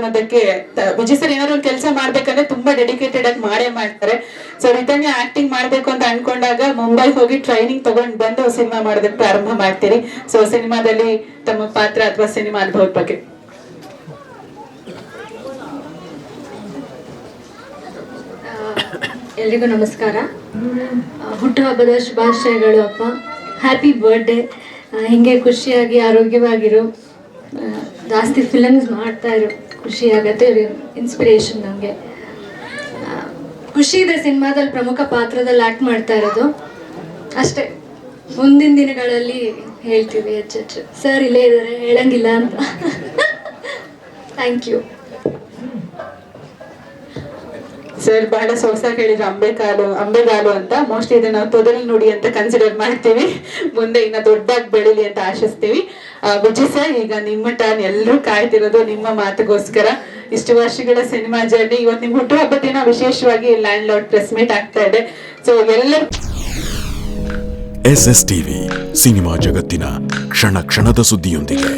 ಅನ್ನೋದಕ್ಕೆ ವಿಜಯ್ ಸರ್ ಏನಾದ್ರು ಒಂದು ಕೆಲಸ ಮಾಡ್ಬೇಕಂದ್ರೆ ತುಂಬಾ ಡೆಡಿಕೇಟೆಡ್ ಆಗಿ ಮಾಡೇ ಮಾಡ್ತಾರೆ. ಸೊ ರಿಟರ್ನ್ ಆಕ್ಟಿಂಗ್ ಮಾಡ್ಬೇಕು ಅಂತ ಅನ್ಕೊಂಡಾಗ ಮುಂಬೈ ಹೋಗಿ ಟ್ರೈನಿಂಗ್ ತಗೊಂಡ್ ಬಂದು ಸಿನಿಮಾ ಮಾಡೋದಕ್ಕೆ ಪ್ರಾರಂಭ ಮಾಡ್ತೀರಿ. ಸೊ ಸಿನಿಮಾದಲ್ಲಿ ತಮ್ಮ ಪಾತ್ರ ಅಥವಾ ಸಿನಿಮಾ ಅನುಭವದ ಬಗ್ಗೆ. ಎಲ್ರಿಗೂ ನಮಸ್ಕಾರ. ಹುಟ್ಟುಹಬ್ಬದ ಶುಭಾಶಯಗಳು ಅಪ್ಪ. Happy birthday. ಹಿಂಗೆ ಖುಷಿಯಾಗಿ ಆರೋಗ್ಯವಾಗಿರು, ಜಾಸ್ತಿ ಫಿಲಮ್ಸ್ ಮಾಡ್ತಾ ಇರು, ಖುಷಿ ಆಗತ್ತೆ. ಇನ್ಸ್ಪಿರೇಷನ್ ನಮಗೆ. ಖುಷಿ ಇದೆ ಸಿನಿಮಾದಲ್ಲಿ ಪ್ರಮುಖ ಪಾತ್ರದಲ್ಲಿ ಆ್ಯಕ್ಟ್ ಮಾಡ್ತಾ ಇರೋದು. ಅಷ್ಟೇ, ಮುಂದಿನ ದಿನಗಳಲ್ಲಿ ಹೇಳ್ತೀವಿ ಹೆಚ್ಚೆಚ್ಚು. ಸರ್ ಇಲ್ಲೇ ಇದ್ದಾರೆ, ಹೇಳಂಗಿಲ್ಲ ಅಂತ. Thank you sir. ಬಹಳ ಸೊಗಸಾಗಿ ಹೇಳಿದ್ರು ಅಂಬೆಗಾಲು ಅಂತ. ಮೋಸ್ಟ್ಲಿ ಇದನ್ನ ನಾವು ತೊದಲು ನುಡಿ ಅಂತ ಕನ್ಸಿಡರ್ ಮಾಡ್ತೀವಿ. ಮುಂದೆ ಇನ್ನ ದೊಡ್ಡದಾಗಿ ಬೆಳಿಲಿ ಅಂತ ಆಶಿಸ್ತೀವಿ. ವಿಜಯ್ ಸರ್, ಈಗ ನಿಮ್ಮ ಟರ್ನ್. ಎಲ್ಲರೂ ಕಾಯ್ತಿರೋದು ನಿಮ್ಮ ಮಾತುಗೋಸ್ಕರ. ಇಷ್ಟು ವರ್ಷಗಳ ಸಿನಿಮಾ ಜರ್ನಿ, ಇವತ್ತು ನಿಮ್ ಹುಟ್ಟುಹಬ್ಬದ ದಿನ ವಿಶೇಷವಾಗಿ ಲ್ಯಾಂಡ್ ಲಾರ್ಡ್ ಪ್ರೆಸ್ ಮೀಟ್ ಆಗ್ತಾ ಇದೆ. ಸೊ ಎಲ್ಲರೂ SS TV ಸಿನಿಮಾ ಜಗತ್ತಿನ ಕ್ಷಣ ಕ್ಷಣದ ಸುದ್ದಿಯೊಂದಿಗೆ.